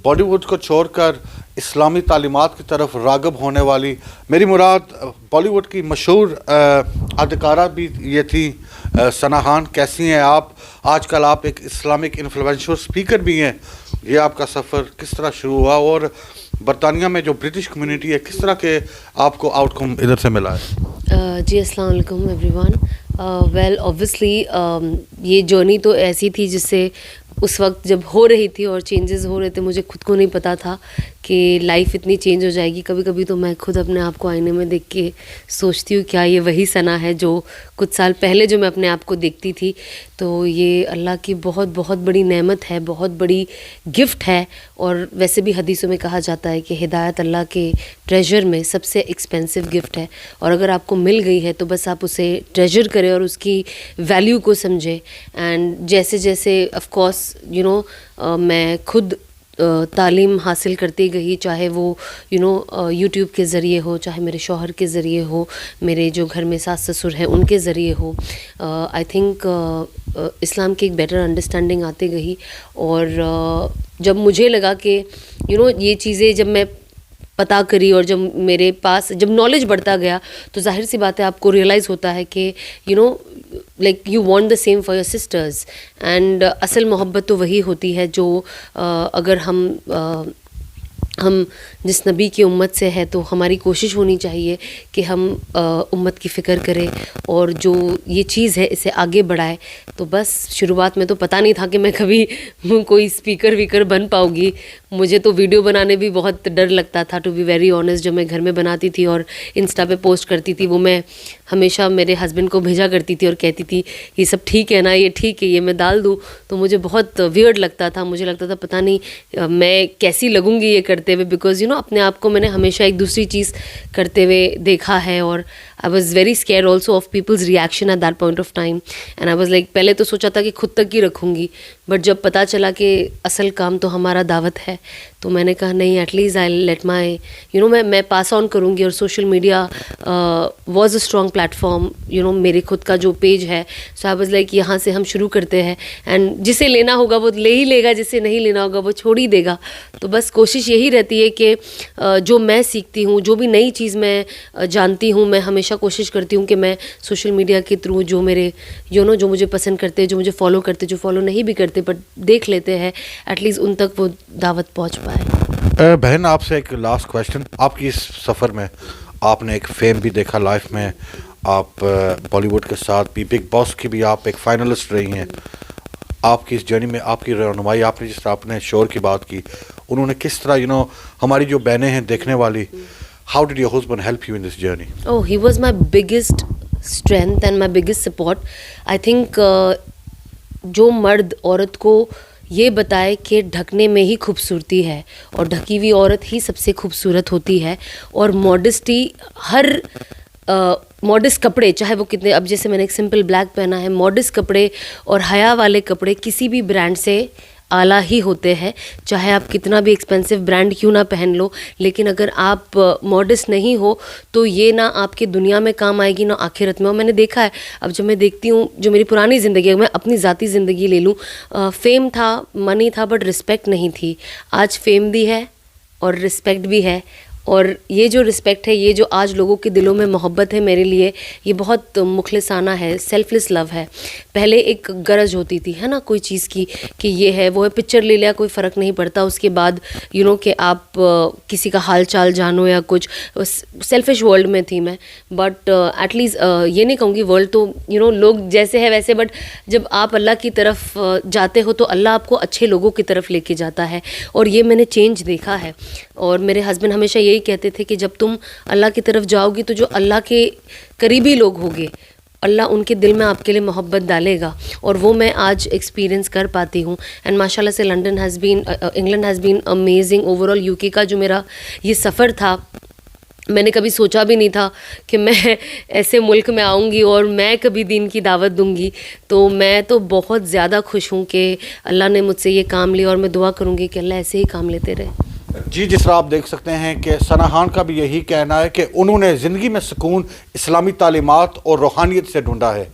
बॉलीवुड को छोड़कर इस्लामी तालीमात की तरफ राग़िब होने वाली, मेरी मुराद बॉलीवुड की मशहूर अदाकारा भी ये थी सना खान। कैसी हैं आप? आजकल आप एक इस्लामिक इन्फ्लुएंसर स्पीकर भी हैं। ये आपका सफ़र किस तरह शुरू हुआ और बरतानिया में जो ब्रिटिश कम्युनिटी है किस तरह के आपको आउटकम इधर से मिला है? जी अस्सलाम वालेकुम एवरीवन। वेल ऑब्वियसली ये जर्नी तो ऐसी थी जिससे उस वक्त जब हो रही थी और चेंजेस हो रहे थे, मुझे खुद को नहीं पता था कि लाइफ इतनी चेंज हो जाएगी। कभी कभी तो मैं खुद अपने आप को आईने में देख के सोचती हूँ क्या ये वही सना है जो कुछ साल पहले जो मैं अपने आप को देखती थी। तो ये अल्लाह की बहुत बहुत बड़ी नेमत है, बहुत बड़ी गिफ्ट है। और वैसे भी हदीसों में कहा जाता है कि हिदायत अल्लाह के ट्रेजर में सबसे एक्सपेंसिव गिफ्ट है, और अगर आपको मिल गई है तो बस आप उसे ट्रेजर करें और उसकी वैल्यू को समझें। एंड जैसे जैसे ऑफ कोर्स मैं खुद तालीम हासिल करती गई, चाहे वो यूट्यूब के ज़रिए हो, चाहे मेरे शौहर के ज़रिए हो, मेरे जो घर में सास ससुर हैं उनके ज़रिए हो। आई थिंक इस्लाम की एक बेटर अंडरस्टैंडिंग आती गई। और जब मुझे लगा कि ये चीज़ें जब मैं पता करी और जब मेरे पास जब नॉलेज बढ़ता गया तो जाहिर सी बात है आपको रियलाइज़ होता है कि like you want the same for your sisters. And असल मोहब्बत तो वही होती है जो अगर हम जिस नबी की उम्मत से है तो हमारी कोशिश होनी चाहिए कि हम उम्मत की फ़िक्र करें और जो ये चीज़ है इसे आगे बढ़ाए। तो बस शुरुआत में तो पता नहीं था कि मैं कभी कोई स्पीकर वीकर बन पाऊँगी। मुझे तो वीडियो बनाने भी बहुत डर लगता था, टू बी वेरी ऑनेस्ट। जब मैं घर में बनाती थी और इंस्टा पे पोस्ट करती थी, वो मैं हमेशा मेरे हस्बैंड को भेजा करती थी और कहती थी ये सब ठीक है ना, ये ठीक है, ये मैं डाल दूँ। तो मुझे बहुत वियर्ड लगता था, मुझे लगता था पता नहीं मैं कैसी लगूँगी ये करते हुए, बिकॉज अपने आप को मैंने हमेशा एक दूसरी चीज़ करते हुए देखा है। और I was very scare also of people's reaction at that point of time. And I was like, पहले तो सोचा था कि खुद तक ही रखूँगी, बट जब पता चला कि असल काम तो हमारा दावत है तो मैंने कहा नहीं, एटलीस्ट आई लेट माई मैं पास ऑन करूँगी। और social media was a strong platform, मेरे खुद का जो पेज है। सो आई वॉज़ लाइक यहाँ से हम शुरू करते हैं, एंड जिसे लेना होगा वो ले ही लेगा, जिसे नहीं लेना होगा वो छोड़ ही देगा। तो बस कोशिश यही रहती है कि जो मैं सीखती हूँ, जो भी नई चीज़ मैं जानती हूँ, मैं हमेशा कोशिश करती हूँ कि मैं सोशल मीडिया के थ्रू जो मेरे जो मुझे पसंद करते हैं, जो मुझे फॉलो करते, जो फॉलो नहीं भी करते बट देख लेते हैं, एटलीस्ट उन तक वो दावत पहुँच पाए। बहन, आपसे एक लास्ट क्वेश्चन। आपकी इस सफ़र में आपने एक फेम भी देखा लाइफ में, आप बॉलीवुड के साथ भी बिग बॉस की भी आप एक फाइनलिस्ट रही हैं। आपकी इस जर्नी में आपकी रहनुमाई, आपने जिस तरह आपने शोर की बात की, उन्होंने किस तरह हमारी जो बहनें हैं देखने वाली, how did your husband help you in this journey? Oh, he was my biggest strength and my biggest support. I think जो मर्द औरत को ये बताए कि ढकने में ही खूबसूरती है और ढकी हुई औरत ही सबसे खूबसूरत होती है। और मॉडेस्टी, हर मॉडेस्ट कपड़े, चाहे वो कितने, अब जैसे मैंने एक सिंपल ब्लैक पहना है, मॉडेस्ट कपड़े और हया वाले कपड़े किसी भी ब्रांड से आला ही होते हैं। चाहे आप कितना भी एक्सपेंसिव ब्रांड क्यों ना पहन लो, लेकिन अगर आप मॉडेस्ट नहीं हो तो ये ना आपके दुनिया में काम आएगी ना आखिरत में। और मैंने देखा है, अब जब मैं देखती हूँ जो मेरी पुरानी ज़िंदगी है, मैं अपनी ज़ाती ज़िंदगी ले लूँ, फेम था, मनी था, बट रिस्पेक्ट नहीं थी। आज फेम भी है और रिस्पेक्ट भी है, और ये जो रिस्पेक्ट है, ये जो आज लोगों के दिलों में मोहब्बत है मेरे लिए, ये बहुत मुखलिसाना है, सेल्फलेस लव है। पहले एक गरज होती थी, है ना, कोई चीज़ की कि ये है वो है, पिक्चर ले लिया कोई फ़र्क नहीं पड़ता, उसके बाद कि आप किसी का हाल चाल जानो या कुछ, सेल्फिश वर्ल्ड में थी मैं। बट एटलीस्ट ये नहीं कहूँगी वर्ल्ड तो लोग जैसे है वैसे, बट जब आप अल्लाह की तरफ जाते हो तो अल्लाह आपको अच्छे लोगों की तरफ लेके जाता है, और ये मैंने चेंज देखा है। और मेरे हस्बैंड हमेशा यही कहते थे कि जब तुम अल्लाह की तरफ जाओगी तो जो अल्लाह के करीबी लोग होंगे, अल्लाह उनके दिल में आपके लिए मोहब्बत डालेगा, और वो मैं आज एक्सपीरियंस कर पाती हूँ। एंड माशाल्लाह से England has been amazing overall. UK का जो मेरा ये सफ़र था, मैंने कभी सोचा भी नहीं था कि मैं ऐसे मुल्क में आऊँगी और मैं कभी दीन की दावत दूँगी। तो मैं तो बहुत ज़्यादा खुश हूँ कि अल्लाह ने मुझसे ये काम लिया, और मैं दुआ करूँगी कि अल्लाह ऐसे ही काम लेते रहे। जी, जिस तरह आप देख सकते हैं कि सना खान का भी यही कहना है कि उन्होंने ज़िंदगी में सुकून इस्लामी तालीमात और रूहानियत से ढूंढा है।